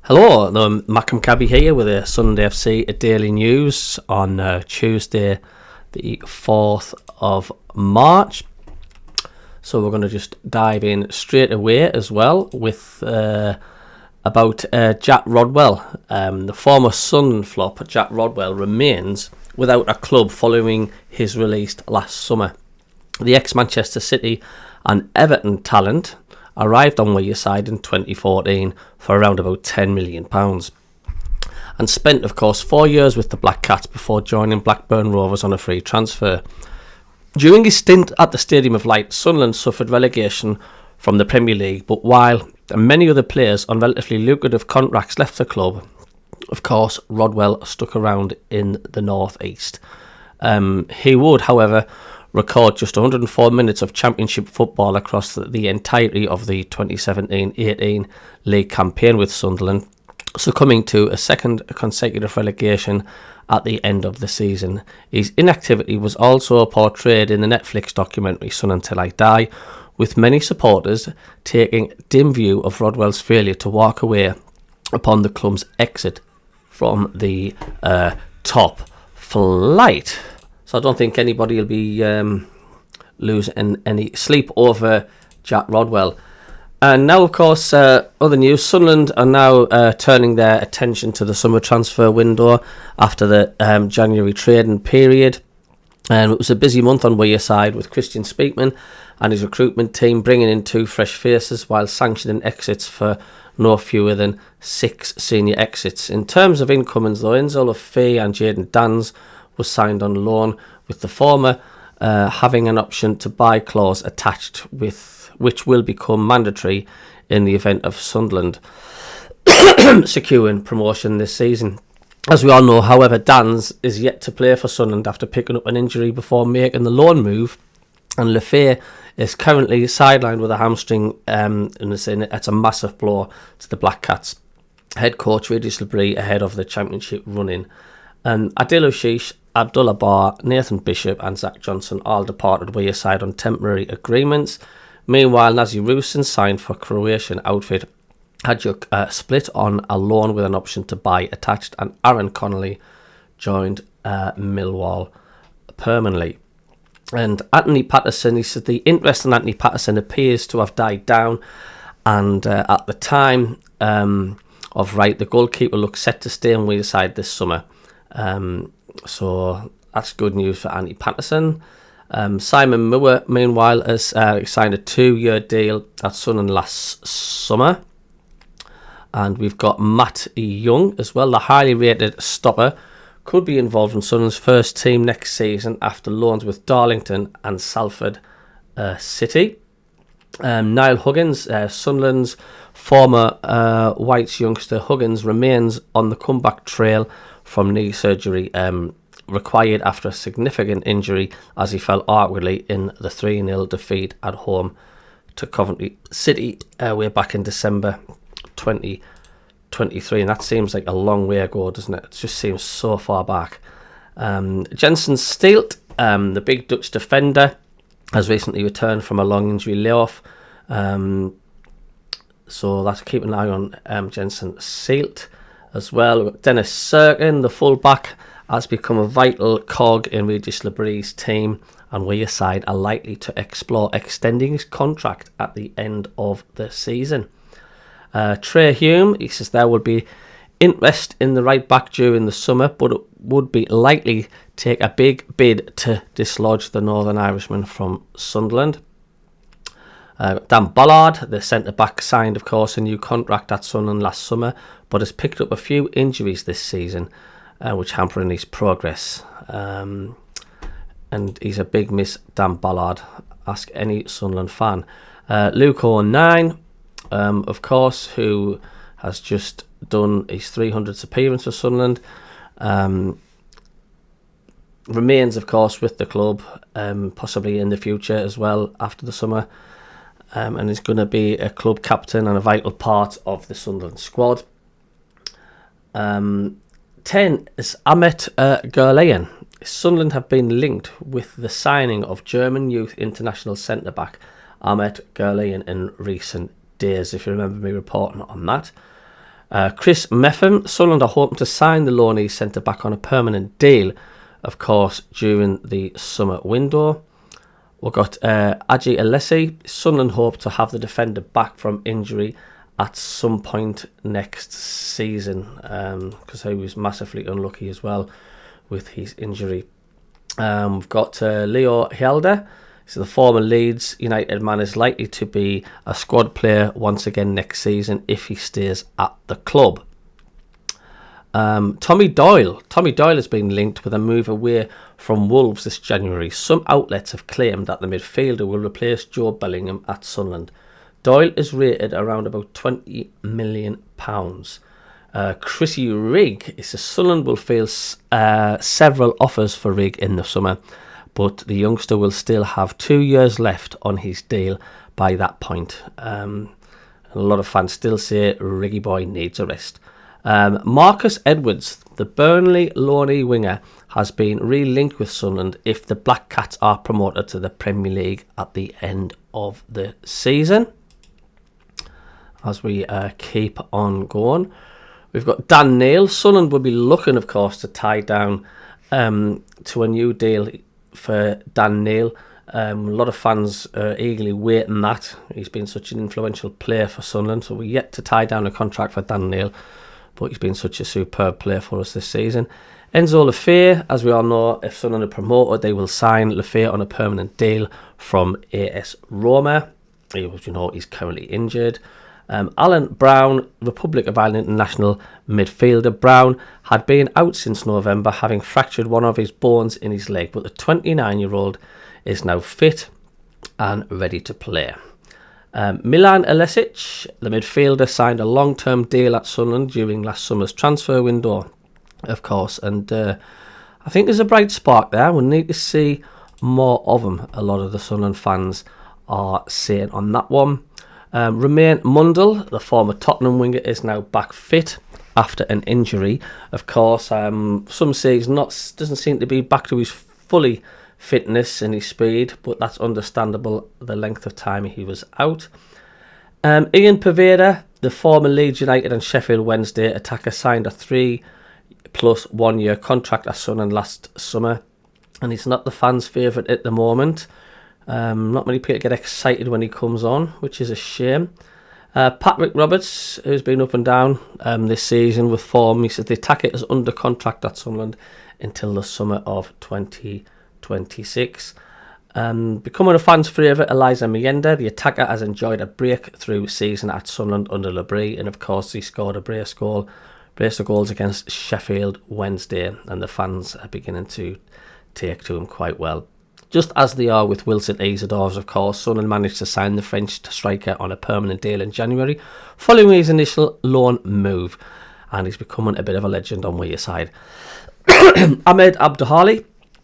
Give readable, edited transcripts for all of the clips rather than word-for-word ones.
Hello, the MACKEM CABBIE here with the Sunderland FC Daily News on Tuesday the 4th of March. So we're going to just dive in straight away as well with about Jack Rodwell. The former Sunderland flop, Jack Rodwell, remains without a club following his release last summer. The ex-Manchester City and Everton talent arrived on Wearside in 2014 for around about £10 million and spent, of course, 4 years with the Black Cats before joining Blackburn Rovers on a free transfer. During his stint at the Stadium of Light, Sunderland suffered relegation from the Premier League, but while many other players on relatively lucrative contracts left the club, of course, Rodwell stuck around in the North East. He would, however, record just 104 minutes of Championship football across the entirety of the 2017-18 league campaign with Sunderland, succumbing to a second consecutive relegation at the end of the season. His inactivity was also portrayed in the Netflix documentary Sun Until I Die, with many supporters taking dim view of Rodwell's failure to walk away upon the club's exit from the top flight. So I don't think anybody will be losing any sleep over Jack Rodwell. And now, of course, other news. Sunderland are now turning their attention to the summer transfer window after the January trading period. And it was a busy month on Wearside with Christian Speakman and his recruitment team bringing in 2 fresh faces while sanctioning exits for no fewer than 6 senior exits. In terms of incomings, though, Enzo Lafay and Jayden Danns was signed on loan, with the former having an option to buy clause attached, with which will become mandatory in the event of Sunderland securing promotion this season. As we all know, however, Danns is yet to play for Sunderland after picking up an injury before making the loan move, and Lafay is currently sidelined with a hamstring, and it's a massive blow to the Black Cats. Head coach Regis Labrie ahead of the Championship run-in. Adil Ashish, Abdullah Bar, Nathan Bishop and Zach Johnson all departed Wearside on temporary agreements. Meanwhile, Nazi Rusin signed for Croatian outfit Hajduk split on a loan with an option to buy attached, and Aaron Connolly joined Millwall permanently. And Anthony Patterson, he said the interest in Anthony Patterson appears to have died down, and at the time of Wright, the goalkeeper looks set to stay on Wearside this summer. So that's good news for Andy Patterson. Simon Moore, meanwhile, has signed a 2-year deal at Sunderland last summer. And we've got Matt Young as well, the highly rated stopper, could be involved in Sunderland's first team next season after loans with Darlington and Salford City. Niall Huggins, Sunderland's former Whites youngster Huggins, remains on the comeback trail from knee surgery required after a significant injury as he fell awkwardly in the 3-0 defeat at home to Coventry City way back in December 2023, and that seems like a long way ago, doesn't it? It just seems so far back. Jensen Steelt, the big Dutch defender, has recently returned from a long injury layoff, so that's keep an eye on Jensen Steelt as well. Dennis Serkin, the fullback, has become a vital cog in Regis Labrie's team, and Wearside are likely to explore extending his contract at the end of the season. Trey Hume, he says there will be interest in the right back during the summer, but it would be likely take a big bid to dislodge the Northern Irishman from Sunderland. Dan Ballard, the centre-back, signed, of course, a new contract at Sunderland last summer, but has picked up a few injuries this season, which hampering his progress. And he's a big miss, Dan Ballard. Ask any Sunderland fan. Luke O'Neill, of course, who has just done his 300th appearance for Sunderland, remains, of course, with the club, possibly in the future as well after the summer. And is going to be a club captain and a vital part of the Sunderland squad. 10 is Ahmet Gurleyen. Sunderland have been linked with the signing of German youth international centre-back Ahmet Gurleyen in recent days, if you remember me reporting on that. Chris Meffam, Sunderland are hoping to sign the loanee centre-back on a permanent deal, of course, during the summer window. We've got Aji Alessi. Sunderland hope to have the defender back from injury at some point next season, because he was massively unlucky as well with his injury. We've got Leo Helder. So the former Leeds United man is likely to be a squad player once again next season if he stays at the club. Tommy Doyle has been linked with a move away from Wolves this January. Some outlets have claimed that the midfielder will replace Joe Bellingham at Sunderland. Doyle is rated around about £20 million. Chrissy Rigg says Sunderland will face several offers for Rigg in the summer, but the youngster will still have 2 years left on his deal by that point. A lot of fans still say Riggy boy needs a rest. Marcus Edwards, the Burnley loanee winger, has been re-linked with Sunderland if the Black Cats are promoted to the Premier League at the end of the season. As we keep on going, we've got Dan Neil. Sunderland will be looking, of course, to tie down to a new deal for Dan Neil. A lot of fans are eagerly waiting that. He's been such an influential player for Sunderland, so we're yet to tie down a contract for Dan Neil, but he's been such a superb player for us this season. Enzo Lefebvre, as we all know, if Sunderland are promoted, they will sign Lefebvre on a permanent deal from AS Roma. As you know, he's currently injured. Alan Brown, Republic of Ireland international midfielder. Brown had been out since November, having fractured one of his bones in his leg, but the 29-year-old is now fit and ready to play. Milan Elesic, the midfielder, signed a long-term deal at Sunderland during last summer's transfer window, of course, and I think there's a bright spark there. We need to see more of him, a lot of the Sunderland fans are saying on that one. Romain Mundle, the former Tottenham winger, is now back fit after an injury. Of course, some say he's doesn't seem to be back to his fully fitness and his speed, but that's understandable, the length of time he was out. Ian Poveda, the former Leeds United and Sheffield Wednesday attacker, signed a 3 + 1 year contract at Sunderland last summer, and he's not the fans' favourite at the moment. Not many people get excited when he comes on, which is a shame. Patrick Roberts, who's been up and down this season with form, he says the attacker is under contract at Sunderland until the summer of 2026. Becoming a fan's favourite, Eliza Mienda, the attacker, has enjoyed a breakthrough season at Sunderland under Labrie, and of course he scored a brace of goals against Sheffield Wednesday, and the fans are beginning to take to him quite well. Just as they are with Wilson Isidores, of course, Sunderland managed to sign the French striker on a permanent deal in January, following his initial loan move, and he's becoming a bit of a legend on Wearside. Ahmed Abduhali,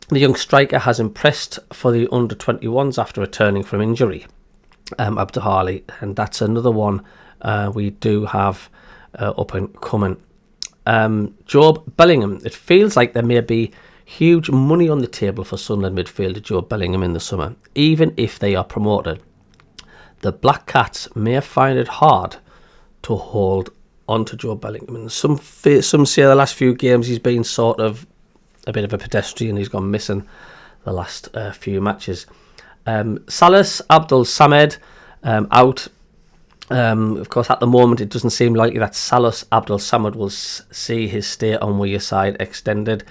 the young striker, has impressed for the under-21s after returning from injury. Abduhali, and that's another one we do have up and coming. Job Bellingham, it feels like there may be huge money on the table for Sunderland midfielder Joe Bellingham in the summer, even if they are promoted. The Black Cats may find it hard to hold on to Joe Bellingham. And some say the last few games he's been sort of a bit of a pedestrian. He's gone missing the last few matches. Salas Abdul Samed out. Of course, at the moment, it doesn't seem likely that Salas Abdul Samed will see his stay on Wearside extended.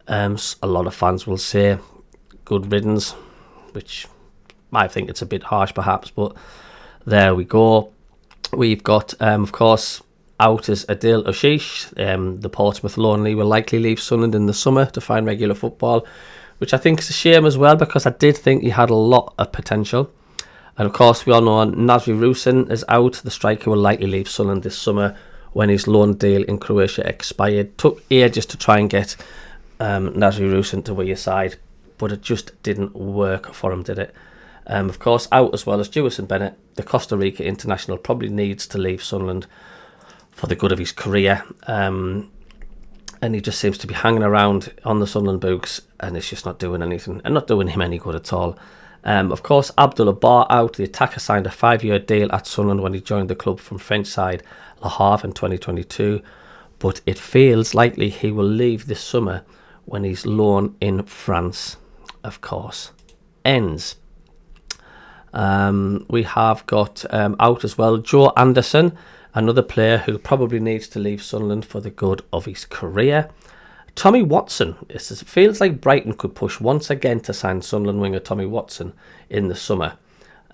A lot of fans will say good riddance, which I think it's a bit harsh perhaps, but there we go. We've got, of course, out is Adil Ashish. The Portsmouth loanee will likely leave Sunderland in the summer to find regular football, which I think is a shame as well, because I did think he had a lot of potential. And of course, we all know Nazri Rusin is out. The striker will likely leave Sunderland this summer when his loan deal in Croatia expired. Took ages to try and get Nazri Rusin to Wearside, but it just didn't work for him, did it? Of course, out as well as Jewison Bennett, the Costa Rica international, probably needs to leave Sunderland for the good of his career. And he just seems to be hanging around on the Sunderland books, and it's just not doing anything, and not doing him any good at all. Of course, Abdullah Bar out. The attacker signed a 5-year deal at Sunderland when he joined the club from French side Le Havre in 2022, but it feels likely he will leave this summer when his loan in France, of course, ends. We have got out as well Joe Anderson, another player who probably needs to leave Sunderland for the good of his career. Tommy Watson. It feels like Brighton could push once again to sign Sunderland winger Tommy Watson in the summer.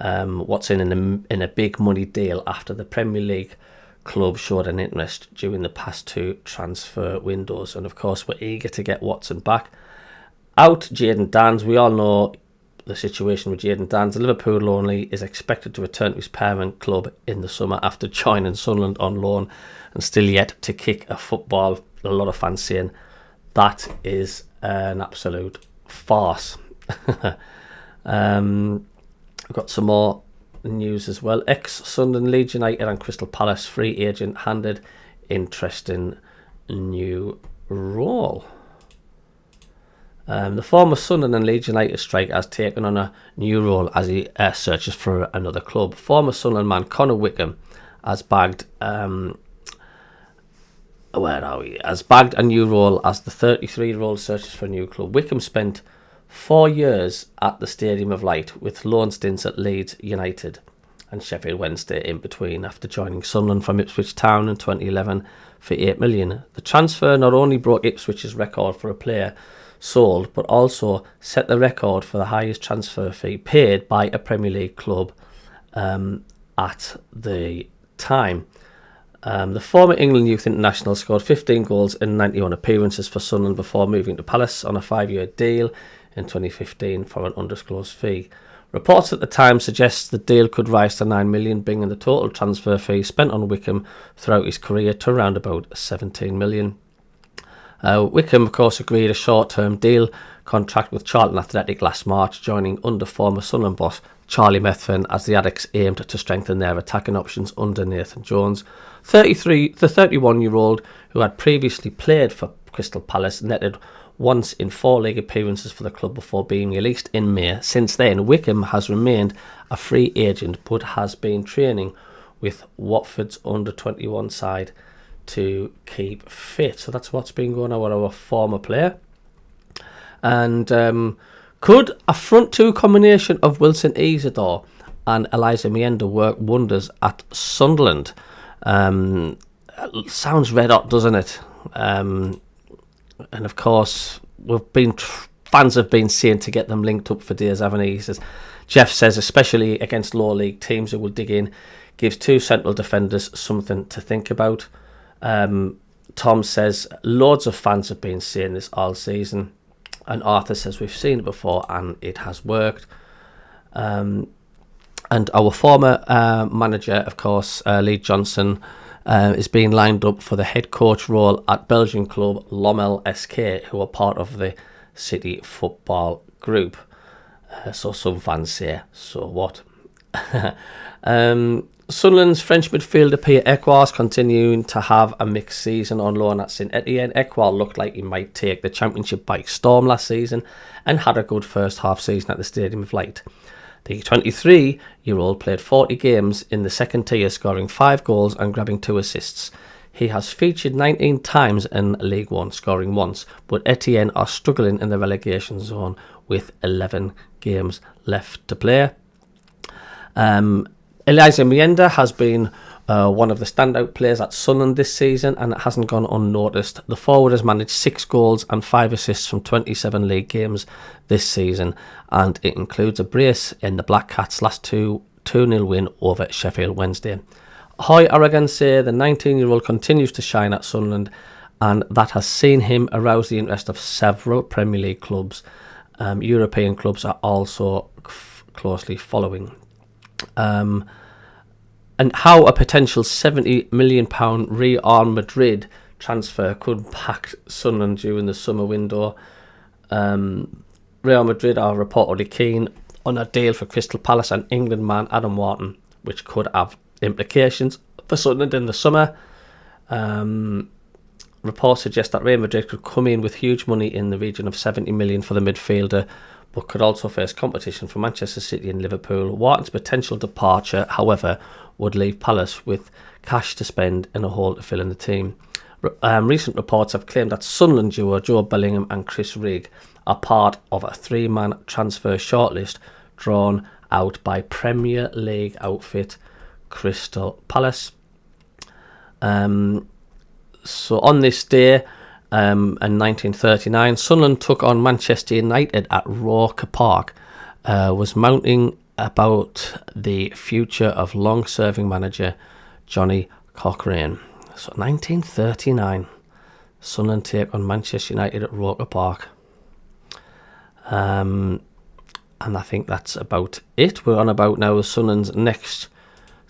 Watson in a big money deal after the Premier League club showed an interest during the past 2 transfer windows, and of course we're eager to get Watson back. Out Jayden Danns. We all know the situation with Jayden Danns. The Liverpool loanee is expected to return to his parent club in the summer after joining Sunderland on loan and still yet to kick a football. A lot of fans saying that is an absolute farce. We've got some more news as well. Ex-Sunderland, Leeds United and Crystal Palace free agent handed interesting new role. The former Sunderland and Leeds United striker has taken on a new role as he searches for another club. Former Sunderland man Connor Wickham has bagged a new role as the 33-year-old searches for a new club. Wickham spent 4 years at the Stadium of Light with loan stints at Leeds United and Sheffield Wednesday in between after joining Sunderland from Ipswich Town in 2011 for $8 million. The transfer not only broke Ipswich's record for a player sold but also set the record for the highest transfer fee paid by a Premier League club at the time. The former England youth international scored 15 goals in 91 appearances for Sunderland before moving to Palace on a 5-year deal in 2015 for an undisclosed fee. Reports at the time suggest the deal could rise to $9 million, bringing the total transfer fee spent on Wickham throughout his career to around about $17 million. Wickham, of course, agreed a short-term deal contract with Charlton Athletic last March, joining under former Sunderland boss Charlie Methven as the Addicts aimed to strengthen their attacking options under Nathan Jones. The 31-year-old, who had previously played for Crystal Palace, netted once in 4 league appearances for the club before being released in May. Since then, Wickham has remained a free agent but has been training with Watford's under-21 side to keep fit. So that's what's been going on with our former player. And could a front 2 combination of Wilson Isidore and Elijah Mienda work wonders at Sunderland? Sounds red hot, doesn't it? And of course, fans have been saying to get them linked up for days, haven't he? He says, Jeff says, especially against lower league teams who will dig in, gives 2 central defenders something to think about. Tom says, loads of fans have been saying this all season. And Arthur says, we've seen it before and it has worked. And our former manager, of course, Lee Johnson, is being lined up for the head coach role at Belgian club Lommel SK, who are part of the City Football Group. So some fans say, so what? Sunderland's French midfielder Pierre Ekwar continuing to have a mixed season on loan at Saint Etienne. Ekwar looked like he might take the championship by storm last season and had a good first half season at the Stadium of Light. The 23-year-old played 40 games in the second tier, scoring 5 goals and grabbing 2 assists. He has featured 19 times in League One, scoring once, but Etienne are struggling in the relegation zone with 11 games left to play. Elijah Mienda has been one of the standout players at Sunderland this season, and it hasn't gone unnoticed. The forward has managed 6 goals and 5 assists from 27 league games this season, and it includes a brace in the Black Cats' last 2-0 win over Sheffield Wednesday. Hoy Aragon say the 19-year-old continues to shine at Sunderland, and that has seen him arouse the interest of several Premier League clubs. European clubs are also closely following. And how a potential £70 million Real Madrid transfer could impact Sunderland during the summer window. Real Madrid are reportedly keen on a deal for Crystal Palace and England man Adam Wharton, which could have implications for Sunderland in the summer. Reports suggest that Real Madrid could come in with huge money in the region of £70 million for the midfielder, but could also face competition from Manchester City and Liverpool. Wharton's potential departure, however, would leave Palace with cash to spend and a hole to fill in the team. Recent reports have claimed that Sunderland duo Joe Bellingham and Chris Rigg are part of a 3-man transfer shortlist drawn out by Premier League outfit Crystal Palace. So on this day, in 1939, Sunderland took on Manchester United at Roker Park, was mounting about the future of long-serving manager Johnny Cochrane. So 1939, Sunderland take on Manchester United at Roker Park. And I think that's about it. We're on about now Sunderland's next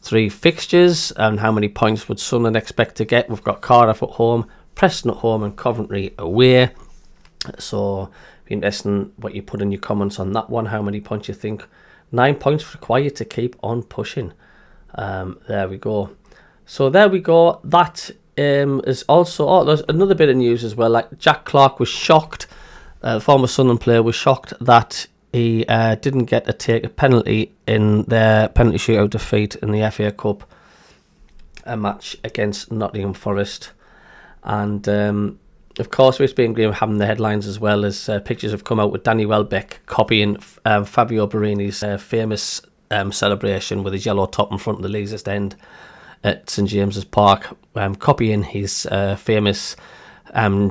3 fixtures and how many points would Sunderland expect to get. We've got Cardiff at home, Preston at home and Coventry away. So be interesting what you put in your comments on that one, how many points you think. 9 points required to keep on pushing. There we go. So there we go. That is also, there's another bit of news as well. Like Jack Clark was shocked, former Sunderland player was shocked that he didn't get to take a penalty in their penalty shootout defeat in the FA Cup, a match against Nottingham Forest. And of course, it's been great having the headlines as well as pictures have come out with Danny Welbeck copying Fabio Barini's famous celebration with his yellow top in front of the Leazest End at St James's Park, copying his famous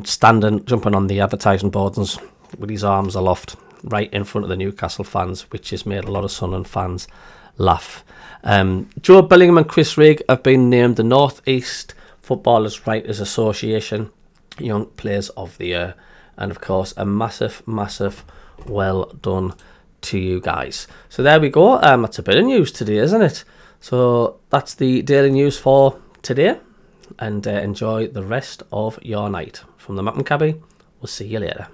standing, jumping on the advertising boards with his arms aloft right in front of the Newcastle fans, which has made a lot of Sunderland fans laugh. Joe Bellingham and Chris Rigg have been named the North East Footballers Writers Association Young Players of the Year, and of course a massive well done to you guys. So there we go. That's a bit of news today, isn't it? So that's the daily news for today, and enjoy the rest of your night. From the MACKEM CABBIE, we'll see you later.